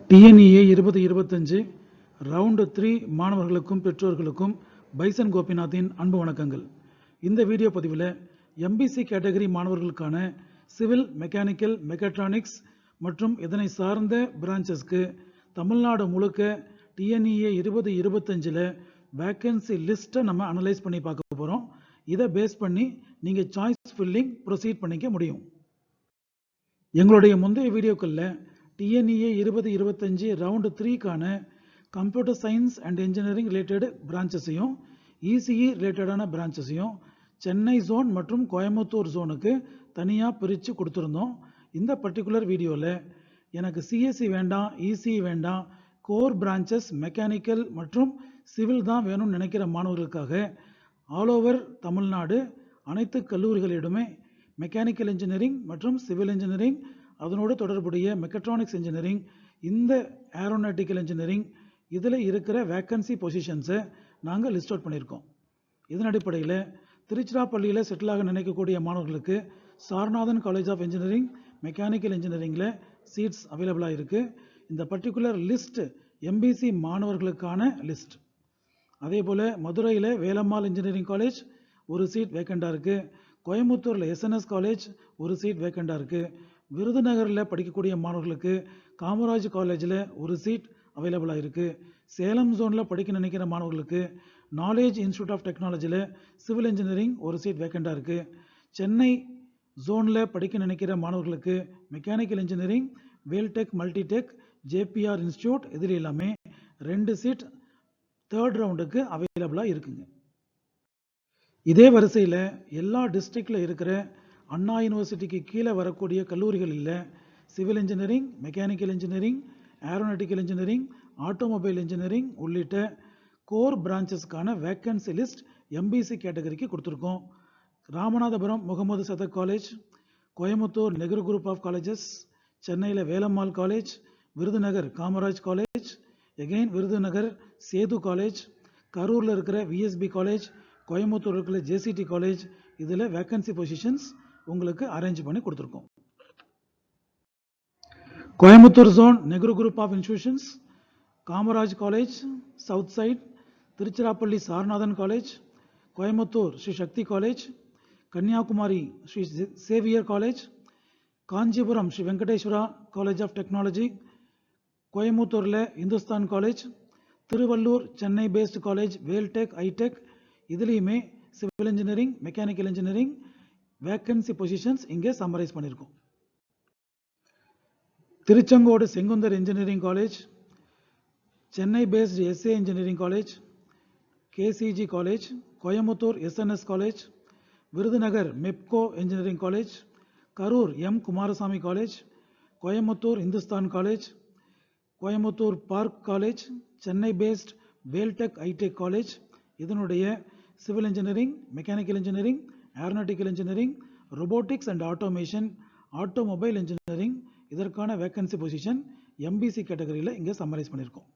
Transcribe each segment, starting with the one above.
TNEA 2025 round 3 மாணவர்களுக்கும் பெற்றோர்களுக்கும் bison கோபிநாத்தின் அன்பு வணக்கங்கள். இந்த வீடியோ பதிவில் எம்பிசி கேட்டகரி மாணவர்களுக்கான சிவில், மெக்கானிக்கல், மெக்காட்ரானிக்ஸ் மற்றும் இதனை சார்ந்த பிரான்ச்சஸ்க்கு தமிழ்நாடு முழுக்க டிஎன்இஏ 2025 வேக்கன்சி லிஸ்ட்டை நம்ம அனலைஸ் பண்ணி பார்க்க போகிறோம். இதை பேஸ் பண்ணி நீங்கள் சாய்ஸ் ஃபில்லிங் ப்ரொசீட் பண்ணிக்க முடியும். எங்களுடைய முந்தைய வீடியோக்களில் டிஎன்இஏ 2025 ரவுண்ட் 3க்கான computer science and engineering related பிரான்ச்சஸையும், இசிஇ ரிலேட்டடான பிரான்ச்சஸையும் சென்னை ஜோன் மற்றும் கோயம்புத்தூர் ஜோனுக்கு தனியாக பிரித்து கொடுத்துருந்தோம். இந்த பர்டிகுலர் வீடியோவில் எனக்கு சிஎஸ்சி வேண்டாம், இசிஇ வேண்டாம், கோர் பிரான்ச்சஸ் மெக்கானிக்கல் மற்றும் சிவில் தான் வேணும்னு நினைக்கிற மாணவர்களுக்காக ஆல் ஓவர் தமிழ்நாடு அனைத்து கல்லூரிகளிடமே மெக்கானிக்கல் இன்ஜினியரிங் மற்றும் சிவில் இன்ஜினியரிங், அதனோடு தொடர்புடைய மெக்கட்ரானிக்ஸ் இன்ஜினியரிங், இந்த ஏரோநாட்டிக்கல் இன்ஜினியரிங், இதில் இருக்கிற வேக்கன்சி பொசிஷன்ஸை நாங்கள் லிஸ்ட் அவுட் பண்ணியிருக்கோம். இதன் அடிப்படையில் திருச்சிராப்பள்ளியில் செட்டில் ஆக நினைக்கக்கூடிய மாணவர்களுக்கு Saranathan college of engineering mechanical இன்ஜினியரிங்கில் சீட்ஸ் அவைலபிளாக இருக்குது. இந்த பர்டிகுலர் லிஸ்ட் எம்பிசி மாணவர்களுக்கான லிஸ்ட். அதே போல் மதுரையில் வேலம்மாள் இன்ஜினியரிங் காலேஜ் ஒரு சீட் வேக்கண்டாக இருக்குது. கோயம்புத்தூரில் எஸ்என்எஸ் காலேஜ் ஒரு சீட் வேக்கண்டாக இருக்குது. விருதுநகரில் படிக்கக்கூடிய மாணவர்களுக்கு காமராஜ் காலேஜில் ஒரு சீட் அவைலபிளாக இருக்குது. சேலம் ஜோனில் படிக்க நினைக்கிற மாணவர்களுக்கு நாலேஜ் இன்ஸ்டியூட் ஆஃப் டெக்னாலஜியில் சிவில் இன்ஜினியரிங் ஒரு சீட் வேக்கண்டாக இருக்குது. சென்னை ஜோனில் படிக்க நினைக்கிற மாணவர்களுக்கு mechanical engineering, Vel Tech, Multitech, JPR institute, இதில் எல்லாமே 2 சீட் தேர்ட் ரவுண்டுக்கு அவைலபிளாக இருக்குங்க. இதே வரிசையில் எல்லா டிஸ்ட்ரிக்டில் இருக்கிற அண்ணா யூனிவர்சிட்டிக்கு கீழே வரக்கூடிய கல்லூரிகளில் civil engineering, mechanical engineering, aeronautical engineering, automobile engineering உள்ளிட்ட கோர் பிரான்ச்சஸ்க்கான வேக்கன்சி லிஸ்ட் எம்பிசி கேட்டகரிக்கு கொடுத்துருக்கோம். Ramanathapuram Mohammed Sathak college, Coimbatore Nehru group of colleges, சென்னையில் Velammal college, Virudhunagar Kamaraj college, again Virudhunagar Sethu college, கரூரில் இருக்கிற விஎஸ்பி காலேஜ், கோயம்புத்தூர் இருக்கிற ஜேசிடி காலேஜ், இதில் வேக்கன்சி பொசிஷன்ஸ் உங்களுக்கு அரேஞ்ச் பண்ணி கொடுத்துருக்கோம். Coimbatore zone Nehru group of institutions, Kamaraj college south side, Tiruchirappalli Saranathan college, Coimbatore Sri Sakthi college, Kanyakumari Sri Xavier college, Kanchipuram Sri Venkateswara college of technology, கோயம்புத்தூரில் Hindustan college, Tiruvallur Chennai based college Veltech, hitech, இதுலேயுமே civil engineering, mechanical engineering vacancy positions இங்கே summarise பண்ணியிருக்கோம். Tiruchengode Sengunthar engineering college, Chennai based SA engineering college, KCG college, Coimbatore SNS college, Virudhunagar Mepco engineering college, Karur M Kumarasamy college, Coimbatore Hindustan college, Coimbatore park college, Chennai based Veltech, hitech college, இதனுடைய civil engineering, mechanical engineering, aeronautical engineering, robotics and automation, automobile engineering, இதற்கான vacancy position MBC கேட்டகரியில் இங்கே summarise பண்ணியிருக்கோம்.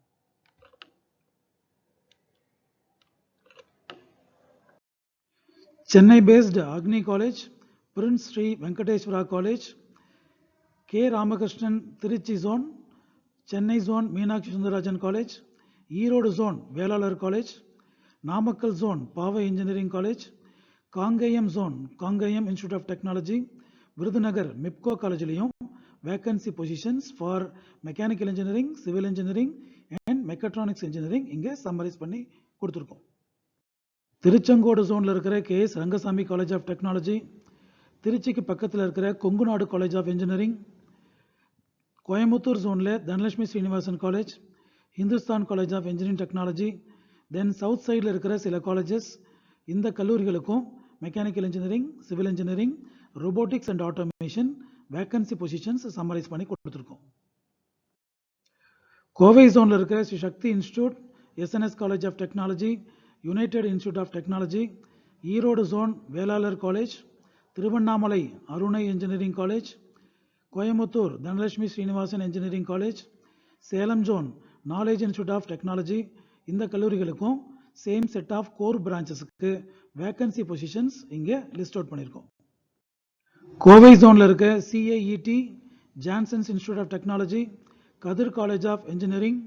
Chennai based Agni college, prince Sri Venkateswara college, K Ramakrishnan Trichy zone, Chennai zone Meenakshi Sundararajan college, Erode zone Velalar college, Namakkal zone Paavai engineering college, Kangeyam zone Kangeyam institute of technology, Virudhunagar Mepco காலேஜிலையும் vacancy positions for mechanical engineering, civil engineering and mechatronics engineering இங்கே summarise பண்ணி கொடுத்துருக்கோம். திருச்செங்கோடு ஜோனில் இருக்கிற KS Rangasamy college of technology, திருச்சிக்கு பக்கத்தில் இருக்கிற Kongunadu college of engineering, Coimbatore ஜோனில் Dhanalakshmi Srinivasan college, Hindustan college of engineering technology, தென் சவுத் சைடில் இருக்கிற சில காலேஜஸ், இந்த கல்லூரிகளுக்கும் mechanical engineering, civil engineering, robotics and automation vacancy positions summarise பண்ணி கொடுத்துருக்கோம். கோவை ஜோனில் இருக்கிற Sri Sakthi institute, SNS college of technology, united institute of technology, Erode zone Velalar college, Tiruvannamalai Arunai engineering college, Coimbatore Dhanalakshmi Srinivasan engineering college, Salem zone knowledge institute of technology, இந்த கல்லூரிகளுக்கும் same set of core பிரான்ச்சஸுக்கு vacancy positions இங்கே list out பண்ணியிருக்கோம். கோவை ஜோனில் இருக்க CAET, Johnson's institute of technology, Kathir college of engineering,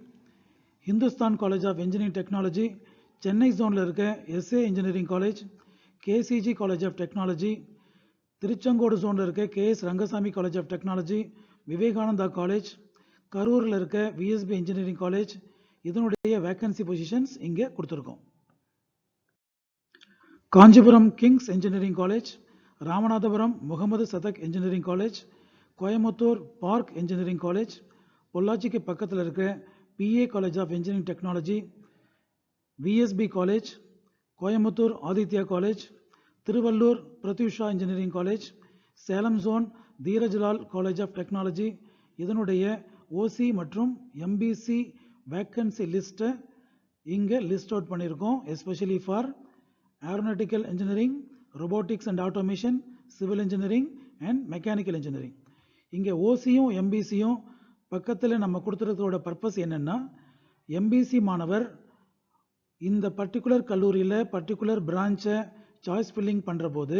Hindustan college of engineering technology, Chennai ஜோனில் இருக்க SA engineering college, KCG college of technology, Tiruchengode ஜோனில் இருக்க KS Rangasamy college of technology, Vivekananda college, கரூரில் இருக்க விஎஸ்பி இன்ஜினியரிங் காலேஜ், இதனுடைய வேக்கன்சி பொசிஷன்ஸ் இங்கே கொடுத்துருக்கோம். Kanchipuram kings engineering college, Ramanathapuram Mohammed Sathak engineering college, Coimbatore park engineering college, பொள்ளாச்சிக்கு பக்கத்தில் இருக்க PA college of engineering technology, VSP college, Coimbatore Aditya college, Tiruvallur Prathyusha engineering college, Salem zone Dhirajlal college of technology, இதனுடைய OC மற்றும் எம்பிசி வேக்கன்சி லிஸ்ட்டை இங்கே லிஸ்ட் அவுட் பண்ணியிருக்கோம். Especially for aeronautical engineering, robotics and automation, civil engineering and mechanical engineering. இங்கே ஓசியும் எம்பிசியும் பக்கத்தில் நம்ம கொடுத்துறதோட purpose என்னென்னா, எம்பிசி மாணவர் இந்த பர்டிகுலர் கல்லூரியில் பர்டிகுலர் பிரான்ச்சை சாய்ஸ் ஃபில்லிங் பண்ணுற போது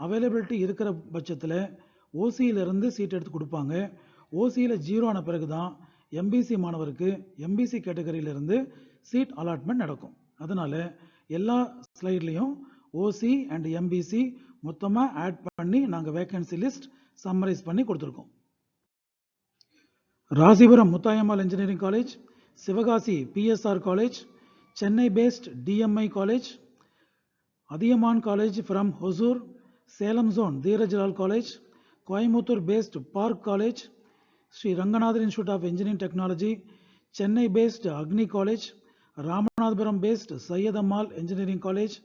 அவைலபிலிட்டி இருக்கிற பட்சத்தில் ஓசியிலிருந்து சீட் எடுத்து கொடுப்பாங்க. ஓசியில் 0 ஆன பிறகு தான் எம்பிசி மாணவருக்கு எம்பிசி கேட்டகரியிலிருந்து சீட் அலாட்மெண்ட் நடக்கும். அதனால் எல்லா ஸ்லைட்லேயும் ஓசி அண்ட் எம்பிசி மொத்தமாக ஆட் பண்ணி நாங்கள் வேக்கன்சி லிஸ்ட் சம்மரைஸ் பண்ணி கொடுத்துருக்கோம். Rasipuram Muthayammal engineering college, Sivakasi PSR college, Chennai based TMI college, Adhiyamaan college from Hosur, Salem zone Dhirajlal college, Coimbatore based park college, Sri Ranganathar institute of engineering technology, Chennai based Agni college, Ramanathapuram based Syed Ammal engineering college.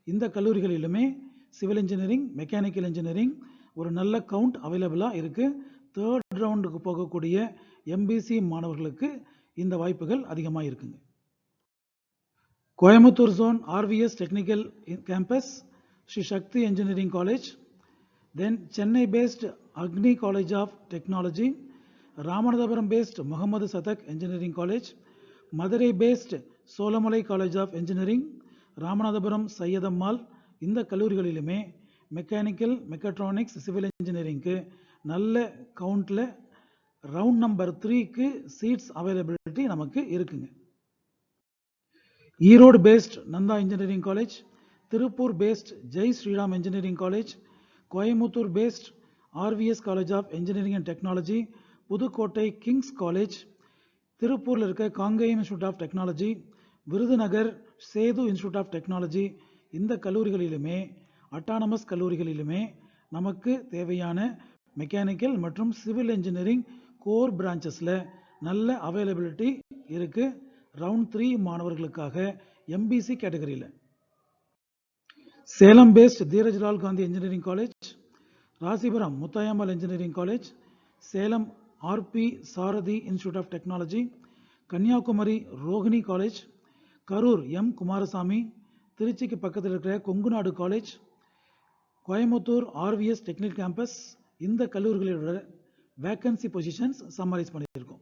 இந்த கல்லூரிகளிலுமே சிவில் இன்ஜினியரிங், மெக்கானிக்கல் இன்ஜினியரிங் ஒரு நல்ல count அவைலபிளாக இருக்குது. 3rd ரவுண்டுக்கு போகக்கூடிய MBC மாணவர்களுக்கு இந்த வாய்ப்புகள் அதிகமாக இருக்குங்க. Coimbatore zone RVS technical campus, Sri Sakthi engineering college, தென் Chennai based Agni college of technology, Ramanathapuram based Mohammed Sathak engineering college, Madurai based Solamalai college of engineering, Ramanathapuram Syed Ammal. இந்த கல்லூரிகளிலுமே மெக்கானிக்கல், மெக்கட்ரானிக்ஸ், சிவில் இன்ஜினியரிங்க்கு நல்ல கவுண்டில் ரவுண்ட் நம்பர் 3க்கு சீட்ஸ் அவைலபிலிட்டி நமக்கு இருக்குங்க. Erode based Nandha engineering college, Tiruppur based Jai Sriram engineering college, Coimbatore based RVS college of engineering and technology, Pudukkottai kings college, திருப்பூரில் இருக்க Kangeyam institute of technology, Virudhunagar Sethu institute of technology. இந்த கல்லூரிகளிலுமே அட்டானமஸ் கல்லூரிகளிலுமே நமக்கு தேவையான மெக்கானிக்கல் மற்றும் சிவில் இன்ஜினியரிங் கோர் பிரான்ச்சஸில் நல்ல அவைலபிலிட்டி இருக்குது. ரவுண்ட் 3 மாணவர்களுக்காக எம்பிசி கேட்டகரியில் Salem based Dhirajlal Gandhi engineering college, Rasipuram Muthayammal engineering college, Salem RP Sarathy institute of technology, Kanyakumari Rohini college, Karur M Kumarasamy, திருச்சிக்கு பக்கத்தில் இருக்கிற Kongunadu college, Coimbatore RVS technical campus. இந்த கல்லூரிகளோட வேக்கன்சி பொசிஷன்ஸ் சம்மரைஸ் பண்ணியிருக்கோம்.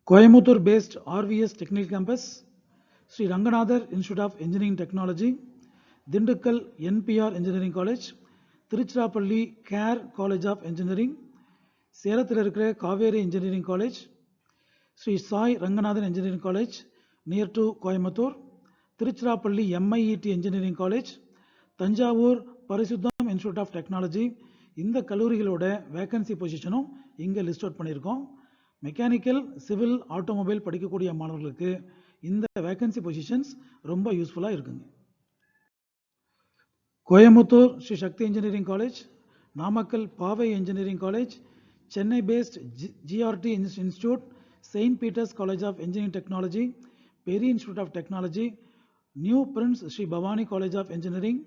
Coimbatore based RVS technical campus, Sri Ranganathar institute of engineering technology, Dindigul NPR engineering college, Tiruchirappalli care college of engineering, சேலத்தில் இருக்கிற Kaveri engineering college, Sri Sai Ranganathan engineering college near to Coimbatore, Tiruchirappalli MIET engineering college, Thanjavur Parisutham institute of technology. இந்த கல்லூரிகளோட vacancy பொசிஷனும் இங்கே list out பண்ணியிருக்கோம். Mechanical, civil, automobile படிக்கக்கூடிய மாணவர்களுக்கு இந்த வேக்கன்சி பொசிஷன்ஸ் ரொம்ப யூஸ்ஃபுல்லாக இருக்குங்க. Coimbatore Sri Sakthi engineering college, Namakkal Paavai engineering college, Chennai based GRT institute, saint Peter's college of engineering technology, Peri institute of technology, new prince Sri Bhavani college of engineering,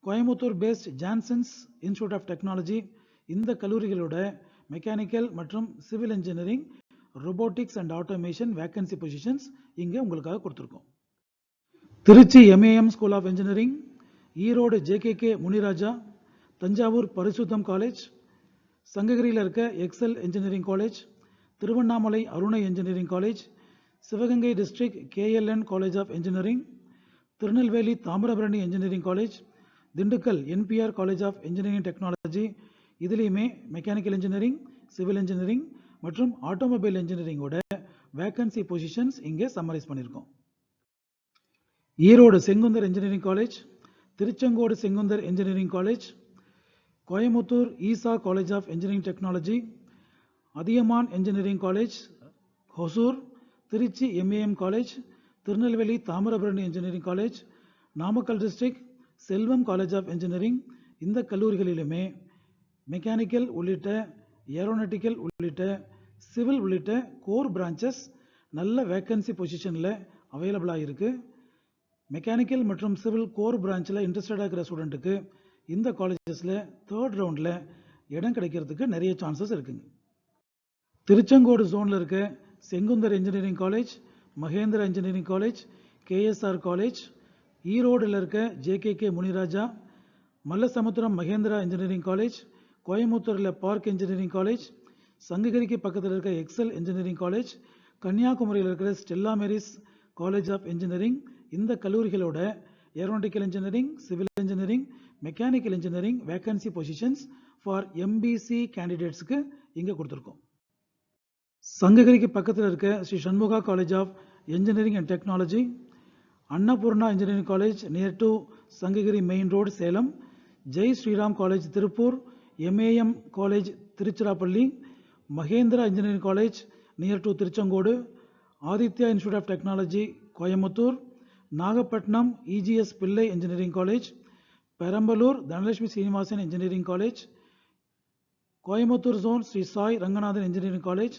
Coimbatore based Johnson's institute of technology. இந்த கல்லூரிகளோட mechanical மற்றும் civil engineering, robotics and automation vacancy positions இங்கே உங்களுக்காக கொடுத்துருக்கோம். Trichy MAM school of engineering, Erode JKK Muniraja, Thanjavur Parisutham college, சங்ககிரியில் இருக்க XL engineering college, Tiruvannamalai Arunai engineering college, Sivagangai district KLN college of engineering, Tirunelveli Thamirabarani engineering college, Dindigul NPR college of engineering technology. இதுலேயுமே mechanical engineering, civil engineering, மற்றும் automobile இன்ஜினியரிங்கோட vacancy positions இங்கே summarise பண்ணியிருக்கோம். Erode Sengunthar engineering college, Tiruchengode Sengunthar engineering college, Coimbatore Isha college of engineering technology, Adhiyamaan engineering college, Hosur, Trichy MAM college, Tirunelveli Thamirabarani engineering college, Namakkal district Selvam college of engineering. இந்த கல்லூரிகளிலுமே mechanical உள்ளிட்ட aeronautical உள்ளிட்ட civil உள்ளிட்ட கோர் பிரான்ச்சஸ் நல்ல வேக்கன்சி பொசிஷனில் அவைலபிளாக இருக்குது. மெக்கானிக்கல் மற்றும் சிவில் கோர் பிரான்ச்சில் இன்ட்ரெஸ்டடாக இருக்கிற ஸ்டூடெண்ட்டுக்கு இந்த காலேஜஸில் 3rd ரவுண்டில் இடம் கிடைக்கிறதுக்கு நிறைய சான்சஸ் இருக்குங்க. திருச்செங்கோடு ஜோனில் இருக்க Sengunthar engineering college, Mahendra engineering college, KSR college, ஈரோடில் இருக்க JKK Muniraja, Mallasamudram Mahendra engineering college, கோயமுத்தூரில் பார்க் இன்ஜினியரிங் காலேஜ், சங்ககிரிக்கு பக்கத்தில் இருக்க எக்ஸல் இன்ஜினியரிங் காலேஜ், கன்னியாகுமரியில் இருக்கிற Stella Mary's college of engineering. இந்த கல்லூரிகளோட aeronautical engineering, civil engineering, mechanical engineering vacancy positions for MBC கேண்டிடேட்ஸுக்கு இங்கே கொடுத்துருக்கோம். சங்ககிரிக்கு பக்கத்தில் இருக்க Sri Shanmugha college of engineering and technology, Annapoorna engineering college near to Sankagiri main road Salem, Jai Sriram college Tiruppur, MAM college Tiruchirappalli, Mahendra engineering college near to Tiruchengode, Aditya institute of technology Coimbatore, Nagapattinam EGS Pillai engineering college, Perambalur Dhanalakshmi Srinivasan engineering college, Coimbatore zone Sri Sai Ranganathan engineering college.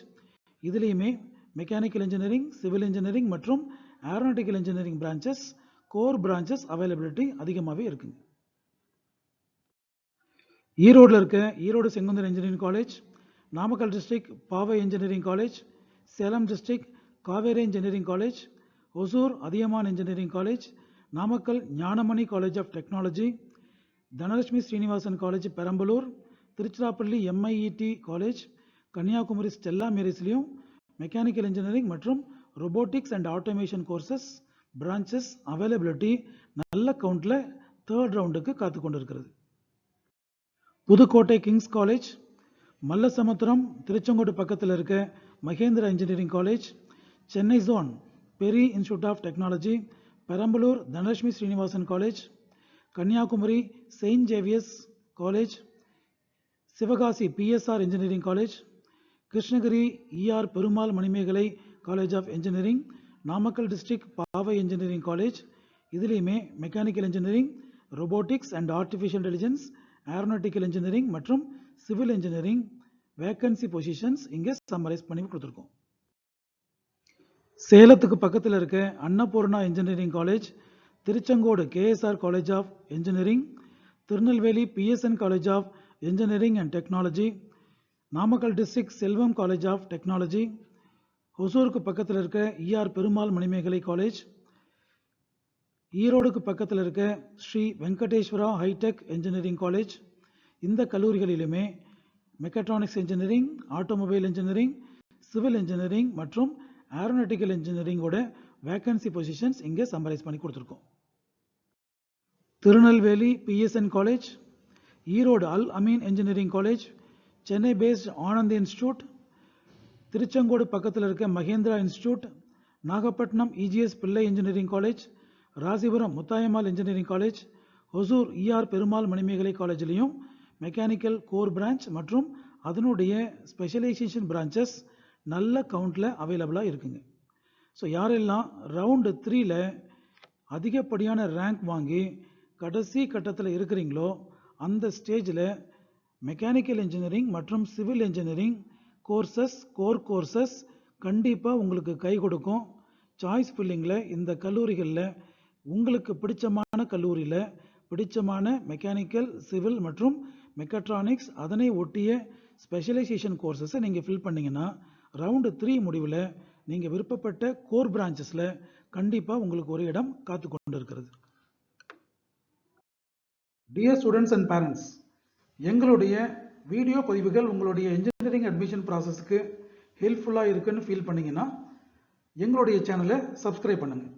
இதுலேயுமே mechanical engineering, civil engineering மற்றும் aeronautical engineering branches core branches availability அதிகமாகவே இருக்குங்க. ஈரோடில் இருக்க Erode Sengunthar engineering college, Namakkal district Paavai engineering college, Salem district Kaveri engineering college, Hosur Adhiyamaan engineering college, Namakkal Gnanamani college of technology, Dhanalakshmi Srinivasan college Perambalur, Tiruchirappalli MIET college, Kanyakumari Stella மேரிஸ்லையும் mechanical engineering மற்றும் robotics and automation courses branches availability நல்ல கவுண்டில் 3rd ரவுண்டுக்கு காத்து கொண்டு இருக்கிறது. புதுக்கோட்டை கிங்ஸ் காலேஜ், மல்லசமுத்திரம் திருச்செங்கோடு பக்கத்தில் இருக்க Mahendra engineering college, Chennai zone Peri institute of technology, Perambalur Dhanalakshmi Srinivasan college, Kanyakumari saint Xavier's college, Sivakasi PSR engineering college, Krishnagiri ER Perumal Manimekalai college of engineering, Namakkal district Paavai engineering college. இதுலேயுமே mechanical engineering, robotics and artificial intelligence, aeronautical engineering மற்றும் civil engineering vacancy positions இங்கே summarise பண்ணி கொடுத்துருக்கோம். சேலத்துக்கு பக்கத்தில் இருக்க Annapoorna engineering college, Tiruchengode KSR college of engineering, Tirunelveli PSN college of engineering and technology, Namakkal district Selvam college of technology, ஒசூருக்கு பக்கத்தில் இருக்க இஆர் பெருமாள் மணிமேகலை காலேஜ், ஈரோடுக்கு பக்கத்தில் இருக்க Sri Venkateswara hitech engineering college. இந்த கல்லூரிகளிலுமே mechatronics engineering, automobile engineering, civil engineering மற்றும் ஏரோநாட்டிக்கல் இன்ஜினியரிங்கோட வேக்கன்சி பொசிஷன்ஸ் இங்கே சம்மரைஸ் பண்ணி கொடுத்துருக்கோம். Tirunelveli PSN college, Erode Al Ameen engineering college, Chennai based Anand institute, Tiruchengode பக்கத்தில் இருக்க Mahendra institute, Nagapattinam EGS Pillai engineering college, Rasipuram Muthayammal engineering college, Hosur ER Perumal Manimekalai காலேஜ்லையும் மெக்கானிக்கல் கோர் பிரான்ச் மற்றும் அதனுடைய ஸ்பெஷலைசேஷன் பிரான்ச்சஸ் நல்ல கவுண்டில் அவைலபிளாக இருக்குங்க. ஸோ யாரெல்லாம் ரவுண்டு 3ல் அதிகப்படியான ரேங்க் வாங்கி கடைசி கட்டத்தில் இருக்கிறீங்களோ அந்த ஸ்டேஜில் மெக்கானிக்கல் இன்ஜினியரிங் மற்றும் சிவில் இன்ஜினியரிங் கோர் கோர்சஸ் கண்டிப்பாக உங்களுக்கு கை கொடுக்கும். சாய்ஸ் ஃபில்லிங்கில் இந்த கல்லூரிகளில் உங்களுக்கு பிடிச்சமான கல்லூரியில் பிடிச்சமான மெக்கானிக்கல், சிவில் மற்றும் மெக்கட்ரானிக்ஸ் அதனை ஒட்டிய ஸ்பெஷலைசேஷன் கோர்சஸை நீங்கள் ஃபில் பண்ணிங்கன்னா ரவுண்டு 3 முடிவில் நீங்கள் விருப்பப்பட்ட கோர் பிரான்ச்சஸில் கண்டிப்பாக உங்களுக்கு ஒரு இடம் காத்து கொண்டு இருக்கிறது. டியர் ஸ்டூடெண்ட்ஸ் அண்ட் பேரண்ட்ஸ், எங்களுடைய வீடியோ பதிவுகள் உங்களுடைய இன்ஜினியரிங் அட்மிஷன் ப்ராசஸ்க்கு ஹெல்ப்ஃபுல்லாக இருக்குன்னு ஃபீல் பண்ணிங்கன்னா எங்களுடைய சேனலை சப்ஸ்கிரைப் பண்ணுங்கள்.